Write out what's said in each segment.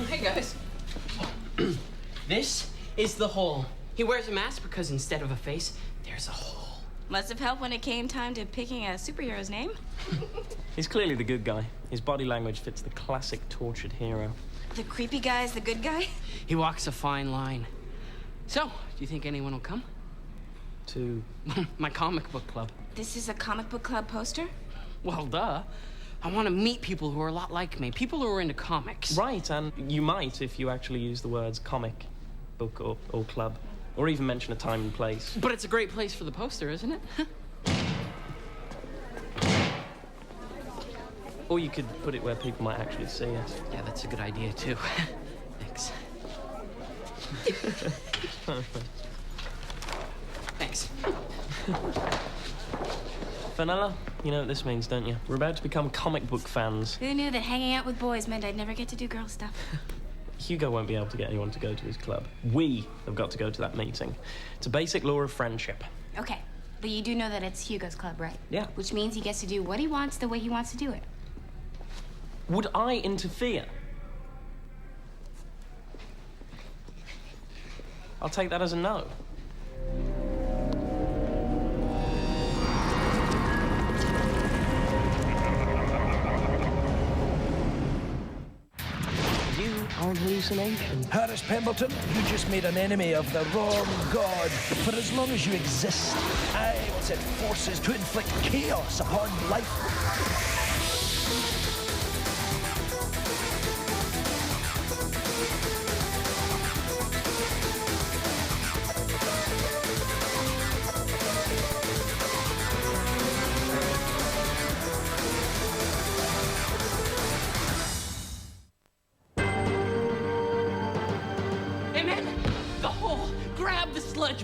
Hey, guys. This is the hole. He wears a mask because instead of a face, there's a hole. Must have helped when it came time to picking a superhero's name. He's clearly the good guy. His body language fits the classic tortured hero. The creepy guy's the good guy? He walks a fine line. So, do you think anyone will come? To my comic book club. This is a comic book club poster? Well, duh. I want to meet people who are a lot like me, people who are into comics. Right, and you might if you actually use the words comic book or club, or even mention a time and place. But it's a great place for the poster, isn't it? Or you could put it where people might actually see it. Yeah, that's a good idea, too. Thanks. Thanks. Vanilla, you know what this means, don't you? We're about to become comic book fans. Who knew that hanging out with boys meant I'd never get to do girl stuff? Hugo won't be able to get anyone to go to his club. We have got to go to that meeting. It's a basic law of friendship. Okay, but you do know that it's Hugo's club, right? Yeah. Which means he gets to do what he wants the way he wants to do it. Would I interfere? I'll take that as a no. Are an hallucination. Harris Pemberton, you just made an enemy of the wrong god. For as long as you exist, I will set forces to inflict chaos upon life.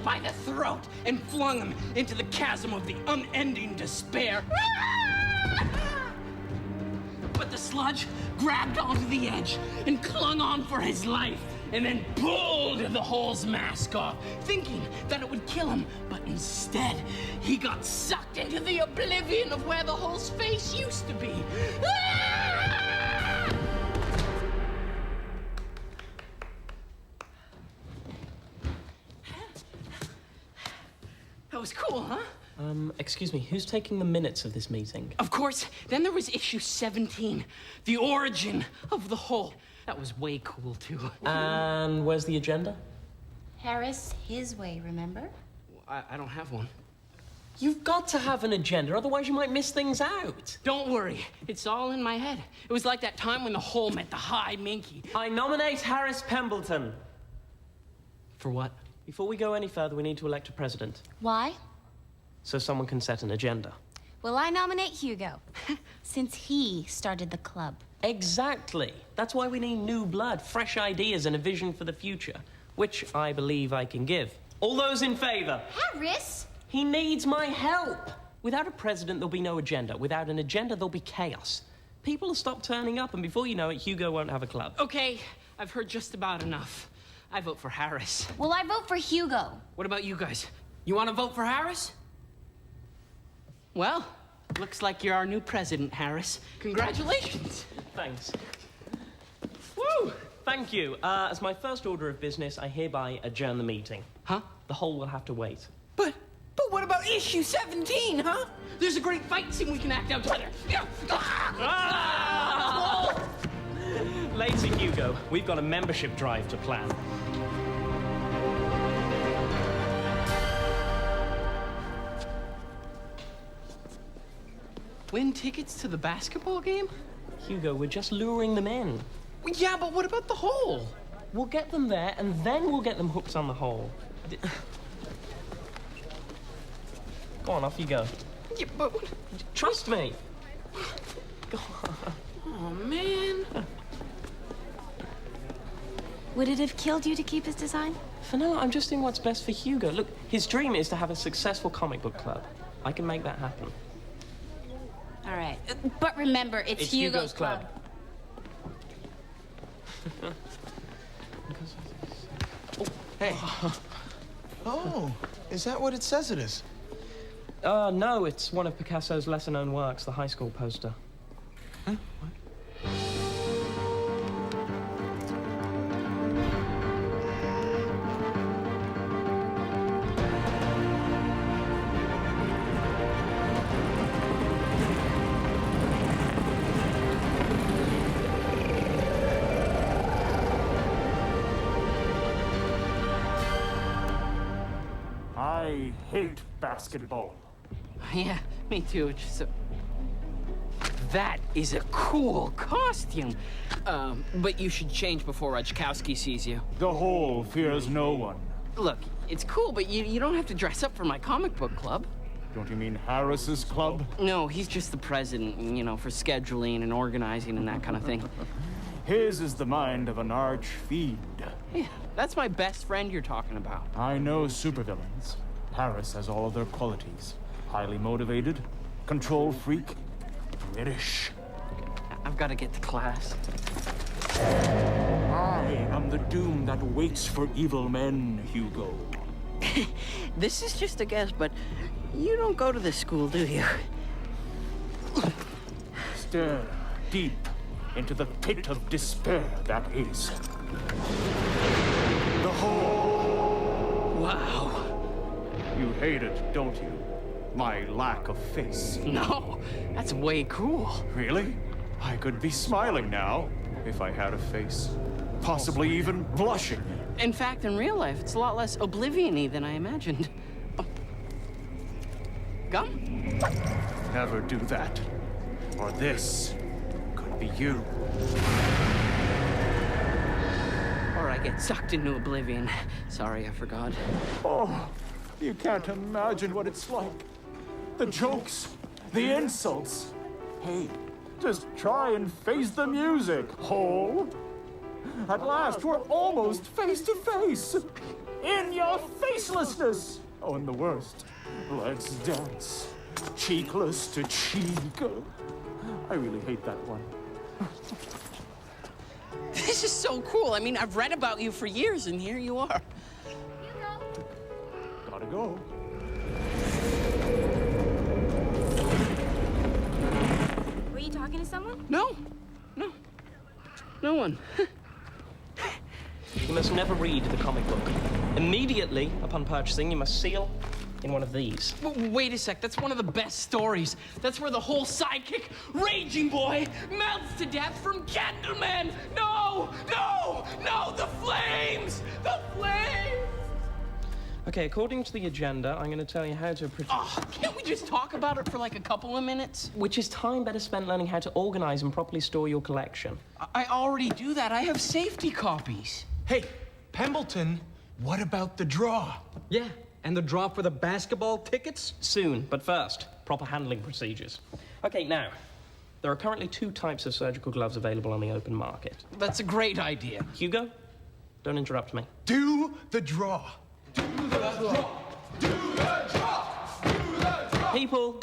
By the throat and flung him into the chasm of the unending despair. But the sludge grabbed onto the edge and clung on for his life and then pulled the hole's mask off, thinking that it would kill him. But instead, he got sucked into the oblivion of where the hole's face used to be. That was cool, huh? Excuse me, who's taking the minutes of this meeting? Of course, then there was issue 17, the origin of the hole. That was way cool, too. And where's the agenda? Harris, his way, remember? I don't have one. You've got to have an agenda, otherwise you might miss things out. Don't worry, it's all in my head. It was like that time when the hole met the high minky. I nominate Harris Pemberton. For what? Before we go any further, we need to elect a president. Why? So someone can set an agenda. Well, I nominate Hugo, since he started the club. Exactly. That's why we need new blood, fresh ideas, and a vision for the future, which I believe I can give. All those in favor? Harris! He needs my help. Without a president, there'll be no agenda. Without an agenda, there'll be chaos. People will stop turning up, and before you know it, Hugo won't have a club. Okay, I've heard just about enough. I vote for Harris. Well, I vote for Hugo. What about you guys? You want to vote for Harris? Well, looks like you're our new president, Harris. Congratulations. Thanks. Woo! Thank you. As my first order of business, I hereby adjourn the meeting. Huh? The whole will have to wait. But what about issue 17, huh? There's a great fight scene we can act out together. Ah! Later, Hugo. We've got a membership drive to plan. Win tickets to the basketball game? Hugo, we're just luring them in. Yeah, but what about the hole? We'll get them there, and then we'll get them hooked on the hole. Go on, off you go. Yeah, but... Trust me. Go on. Oh, man. Would it have killed you to keep his design? For now, I'm just doing what's best for Hugo. Look, his dream is to have a successful comic book club. I can make that happen. All right. But remember, it's Hugo's club. Oh. Hey. Oh, is that what it says it is? No, it's one of Picasso's lesser-known works, the high school poster. Huh? What? hate basketball. Yeah, me too. That is a cool costume. But you should change before Rajkowski sees you. The Hole fears no one. Look, it's cool, but you don't have to dress up for my comic book club. Don't you mean Harris's club? No, he's just the president, you know, for scheduling and organizing and that kind of thing. His is the mind of an arch-fiend. Yeah, that's my best friend you're talking about. I know supervillains. Harris has all of their qualities. Highly motivated, control freak, British. I've got to get to class. I am the doom that waits for evil men, Hugo. This is just a guess, but you don't go to this school, do you? Stare deep into the pit of despair that is the Hole. Wow. You hate it, don't you? My lack of face. No, that's way cool. Really? I could be smiling now if I had a face. Possibly even blushing. In fact, in real life, it's a lot less oblivion-y than I imagined. Oh. Gum? Never do that. Or this could be you. Or I get sucked into oblivion. Sorry, I forgot. Oh, you can't imagine what it's like. The jokes, the insults. Hey, just try and face the music, Hole. At last, we're almost face to face. In your facelessness. Oh, and the worst. Let's dance. Cheekless to cheek. I really hate that one. This is so cool. I mean, I've read about you for years, and here you are. Gotta go. Were you talking to someone? No. No one. You must never read the comic book. Immediately upon purchasing, you must seal in one of these. Wait a sec, that's one of the best stories. That's where the whole sidekick, Raging Boy, melts to death from Candleman. No, the flames! The flames! Okay, according to the agenda, I'm going to tell you how to Can't we just talk about it for like a couple of minutes? which is time better spent learning how to organize and properly store your collection. I already do that. I have safety copies. Hey, Pembleton, what about the draw? Yeah, and the draw for the basketball tickets? Soon, but first, proper handling procedures. Okay, now, there are currently 2 types of surgical gloves available on the open market. That's a great idea. Hugo, don't interrupt me. Do the draw. People,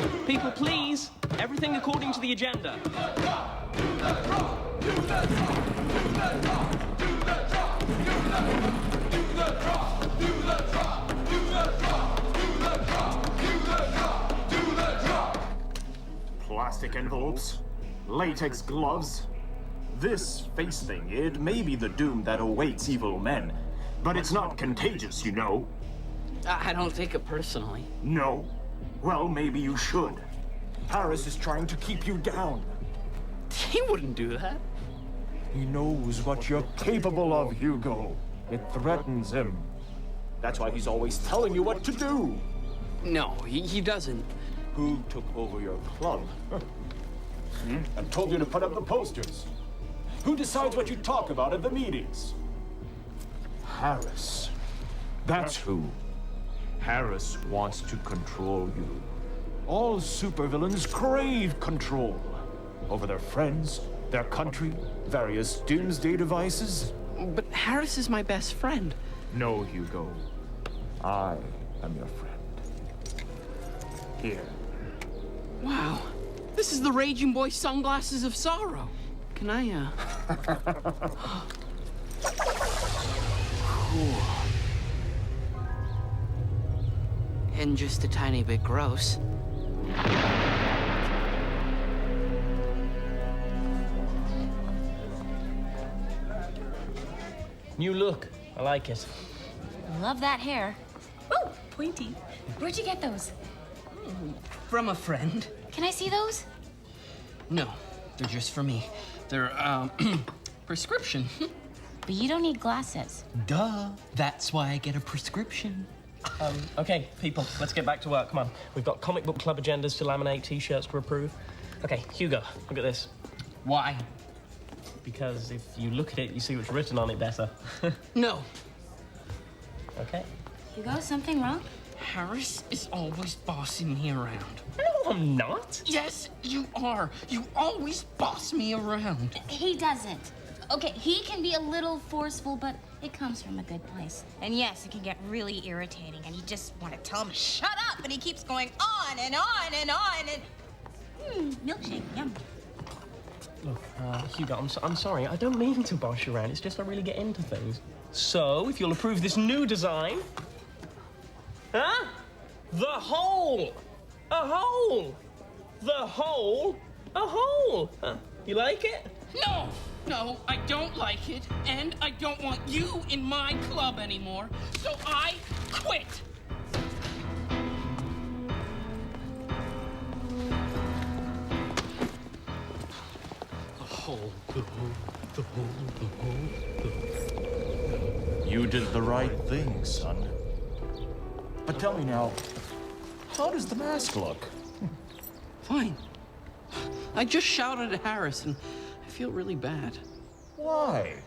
please. Everything according to the agenda. Plastic envelopes, latex gloves. This face thing, it may be the doom that awaits evil men, but it's not contagious, you know. I don't take it personally. No? Well, maybe you should. Harris is trying to keep you down. He wouldn't do that. He knows what you're capable of, Hugo. It threatens him. That's why he's always telling you what to do. No, he doesn't. Who took over your club? And told you to put up the posters? Who decides what you talk about at the meetings? Harris. That's who. Harris wants to control you. All supervillains crave control over their friends, their country, various doomsday devices. But Harris is my best friend. No, Hugo. I am your friend. Here. Wow. This is the Raging Boy sunglasses of sorrow. Can I, Cool. And just a tiny bit gross. New look. I like it. Love that hair. Ooh, pointy. Where'd you get those? From a friend. Can I see those? No, they're just for me. They're, prescription. But you don't need glasses. Duh. That's why I get a prescription. Okay, people, let's get back to work. Come on. We've got comic book club agendas to laminate, T-shirts to approve. Okay, Hugo, look at this. Why? Because if you look at it, you see what's written on it better. No. Okay. Hugo, something wrong? Harris is always bossing me around. No, I'm not. Yes, you are. You always boss me around. He doesn't. Okay, he can be a little forceful, but it comes from a good place. And yes, it can get really irritating, and you just want to tell him, shut up, and he keeps going on and on and on, and... milkshake, yum. Look, Hugo, I'm sorry. I don't mean to boss you around. It's just I really get into things. So, if you'll approve this new design... Huh? The hole! A hole! The hole! A hole! Huh? You like it? No, I don't like it, and I don't want you in my club anymore, so I quit. The hole, the hole, the hole, the hole, the hole. You did the right thing, son. But tell me now, how does the mask look? Fine. I just shouted at Harris, and I feel really bad. Why?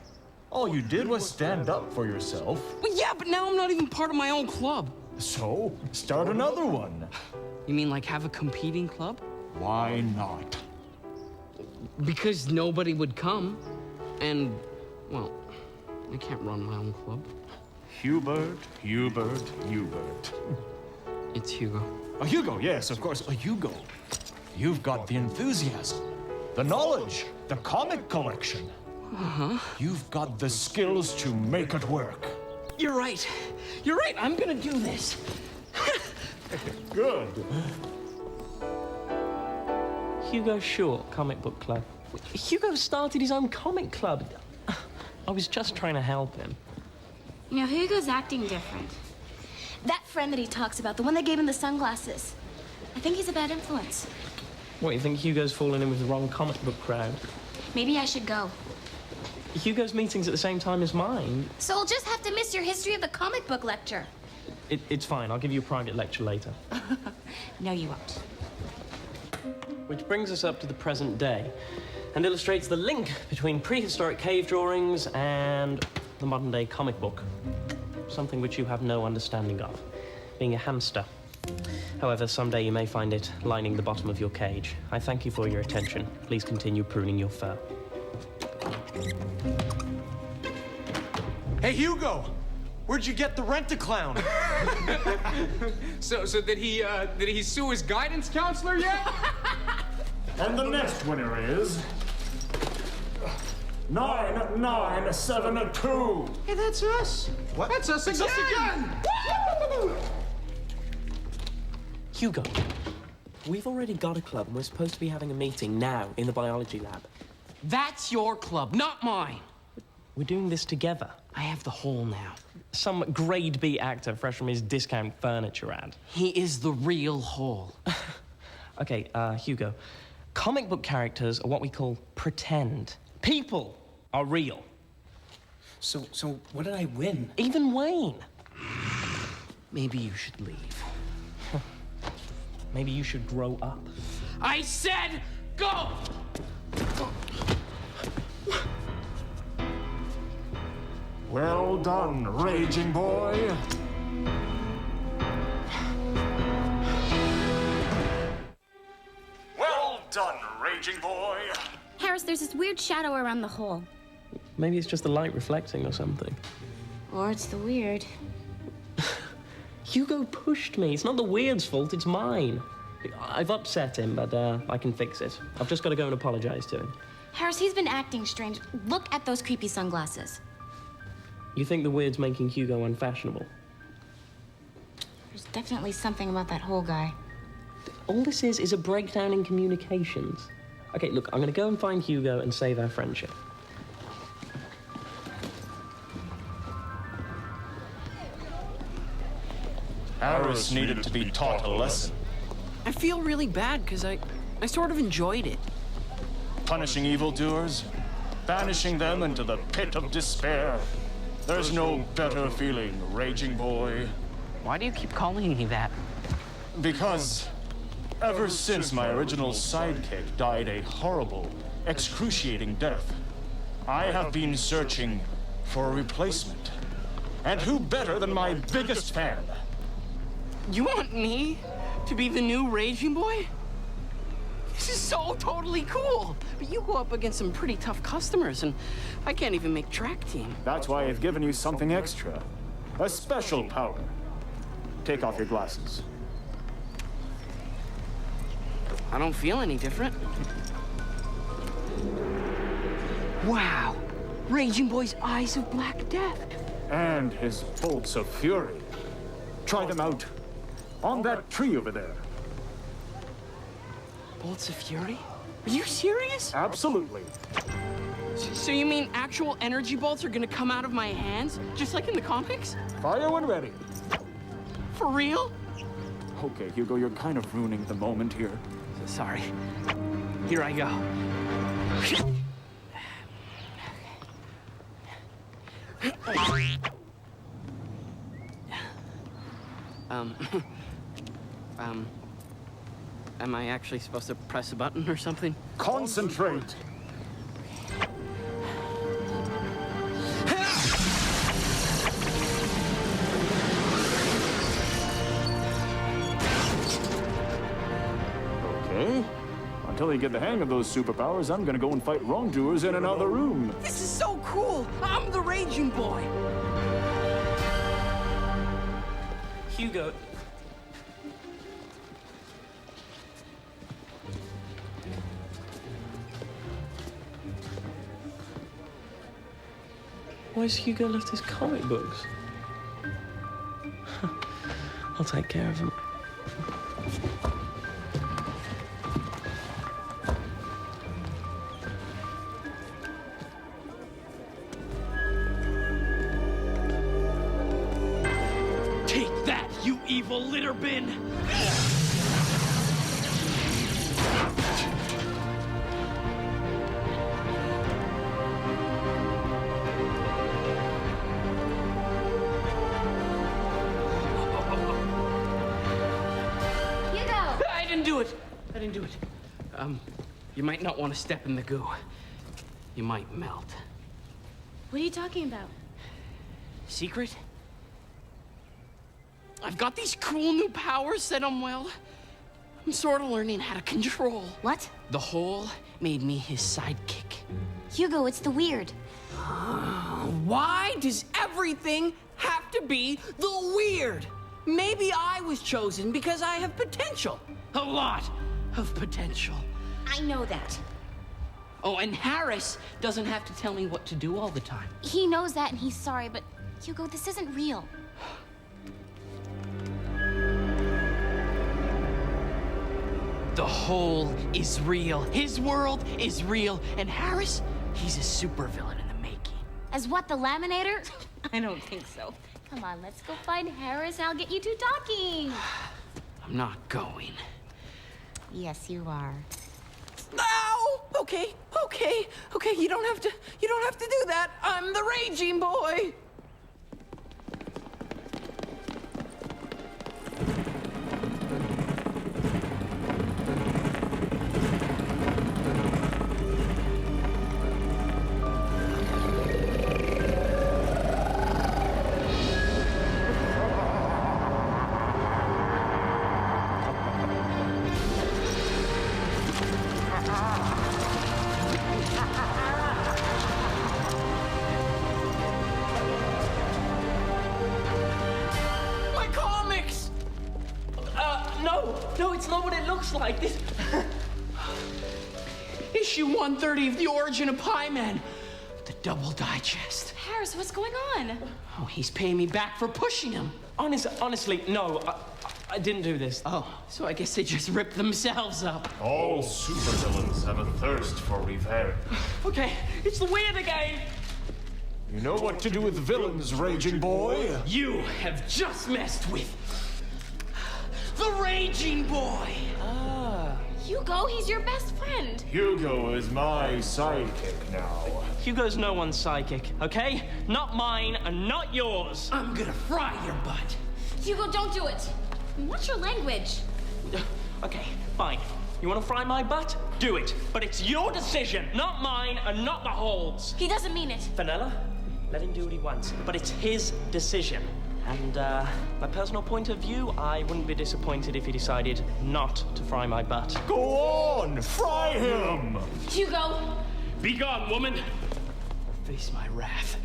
All you did was stand up for yourself. Well, yeah, but now I'm not even part of my own club. So, start another one. You mean like have a competing club? Why not? Because nobody would come, and, well, I can't run my own club. Hubert. It's Hugo. A Hugo, yes, of course, a Hugo. You've got the enthusiasm, the knowledge, the comic collection. You've got the skills to make it work. You're right. You're right. I'm gonna do this. Good. Hugo Short Comic Book Club. Hugo started his own comic club. I was just trying to help him. You know, Hugo's acting different. That friend that he talks about, the one that gave him the sunglasses, I think he's a bad influence. What, you think Hugo's fallen in with the wrong comic book crowd? Maybe I should go. Hugo's meeting's at the same time as mine. So I'll just have to miss your history of the comic book lecture. It's fine. I'll give you a private lecture later. No, you won't. Which brings us up to the present day and illustrates the link between prehistoric cave drawings and the modern-day comic book. Something which you have no understanding of, being a hamster. However, someday you may find it lining the bottom of your cage. I thank you for your attention. Please continue pruning your fur. Hey, Hugo! Where'd you get the rent-a-clown? So did he sue his guidance counselor yet? And the next winner is 9972. Hey, that's us. What? That's us again! Hugo, we've already got a club and we're supposed to be having a meeting now in the biology lab. That's your club, not mine. We're doing this together. I have the hole now. Some grade B actor fresh from his discount furniture ad. He is the real hole. Okay, Hugo. Comic book characters are what we call pretend. People are real. So what did I win? Even Wayne. Maybe you should leave. Maybe you should grow up. I said go! Well done, raging boy. Well done, raging boy. Harris, there's this weird shadow around the hole. Maybe it's just the light reflecting or something. Or it's the weird. Hugo pushed me. It's not the weird's fault, it's mine. I've upset him, but I can fix it. I've just got to go and apologize to him. Harris, he's been acting strange. Look at those creepy sunglasses. You think the weird's making Hugo unfashionable? There's definitely something about that whole guy. All this is a breakdown in communications. Okay, look, I'm gonna go and find Hugo and save our friendship. Harris needed to be taught a lesson. I feel really bad because I sort of enjoyed it. Punishing evildoers, banishing them into the pit of despair. There's no better feeling, raging boy. Why do you keep calling me that? Because ever since my original sidekick died a horrible, excruciating death, I have been searching for a replacement. And who better than my biggest fan? You want me to be the new Raging Boy? This is so totally cool. But you go up against some pretty tough customers, and I can't even make track team. That's why I've given you something extra. A special power. Take off your glasses. I don't feel any different. Wow. Raging Boy's eyes of black death. And his bolts of fury. Try them out. On that tree over there. Bolts of fury? Are you serious? Absolutely. So you mean actual energy bolts are gonna come out of my hands, just like in the comics? Fire when ready. For real? Okay, Hugo, you're kind of ruining the moment here. Sorry. Here I go. Am I actually supposed to press a button or something? Concentrate. Okay. Until you get the hang of those superpowers, I'm gonna go and fight wrongdoers in another room. This is so cool! I'm the Raging Boy! Hugo. Why's Hugo left his comic books? I'll take care of them. Take that, you evil litter bin! I didn't do it. You might not want to step in the goo. You might melt. What are you talking about? Secret? I've got these cool new powers that I'm sort of learning how to control. What? The Hole made me his sidekick. Hugo, it's the weird. Why does everything have to be the weird? Maybe I was chosen because I have potential. A lot of potential. I know that. Oh, and Harris doesn't have to tell me what to do all the time. He knows that and he's sorry, but Hugo, this isn't real. The Hole is real. His world is real. And Harris, he's a supervillain in the making. As what, the Laminator? I don't think so. Come on, let's go find Harris. I'll get you two talking. I'm not going. Yes, you are. No! Okay. You don't have to do that. I'm the Raging Boy. No, it's not what it looks like. This issue 130 of The Origin of Pie Man, the double digest. Harris, what's going on? Oh, he's paying me back for pushing him. Honestly, no, I didn't do this. Oh, so I guess they just ripped themselves up. All supervillains have a thirst for revenge. Okay, it's the weird again. You know what to do with villains, Raging Boy? You have just messed with the Raging Boy. Hugo, he's your best friend. Hugo is my sidekick now. Hugo's no one's sidekick, okay? Not mine and not yours. I'm gonna fry your butt. Hugo, don't do it. What's your language? Okay, fine. You want to fry my butt? Do it. But it's your decision, not mine, and not the Hall's. He doesn't mean it. Vanilla, let him do what he wants. But it's his decision. And, my personal point of view, I wouldn't be disappointed if he decided not to fry my butt. Go on, fry him! Hugo! Be gone, woman, or face my wrath.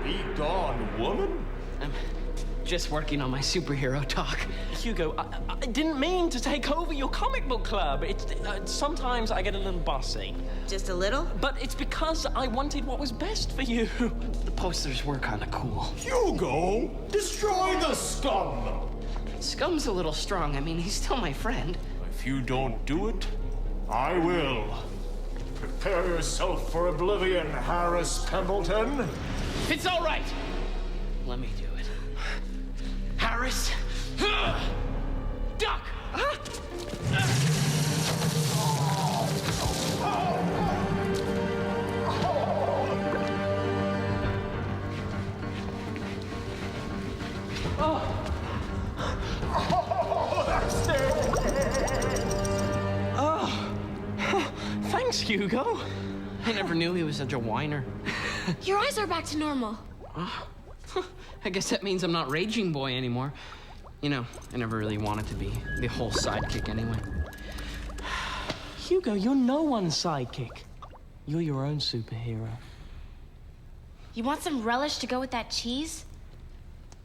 Be gone, woman? I'm just working on my superhero talk. Hugo, I didn't mean to take over your comic book club. It's sometimes I get a little bossy. Just a little? But it's because I wanted what was best for you. The posters were kind of cool. Hugo, destroy the scum! Scum's a little strong. I mean, he's still my friend. If you don't do it, I will. Prepare yourself for oblivion, Harris Pendleton. It's all right. Let me do it. Harris, duck. Thanks, Hugo. I never knew he was such a whiner. Your eyes are back to normal. I guess that means I'm not Raging Boy anymore. You know, I never really wanted to be the whole sidekick anyway. Hugo, you're no one's sidekick. You're your own superhero. You want some relish to go with that cheese?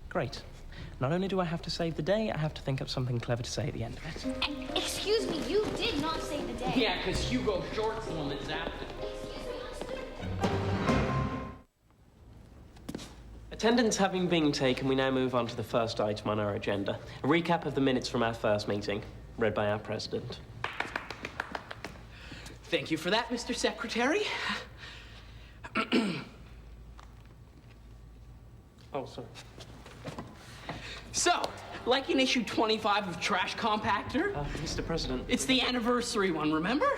Great. Not only do I have to save the day, I have to think up something clever to say at the end of it. Excuse me, you did not save the day. Yeah, because Hugo Short's the one that zapped it. Attendance having been taken, we now move on to the first item on our agenda. A recap of the minutes from our first meeting, read by our president. Thank you for that, Mr. Secretary. Oh, sorry. So, like in issue 25 of Trash Compactor, Mr. President. it's the anniversary one, remember?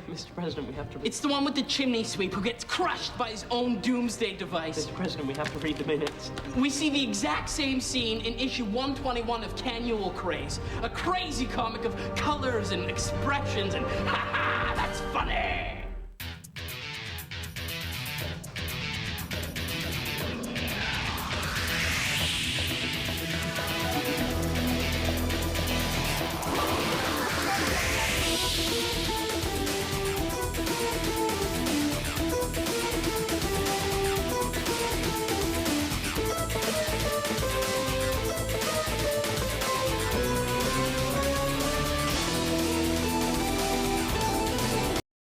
Mr. President, we have to read... It's the one with the chimney sweep who gets crushed by his own doomsday device. Mr. President, we have to read the minutes. We see the exact same scene in issue 121 of Cannual Craze, a crazy comic of colors and expressions and ha-ha, that's funny!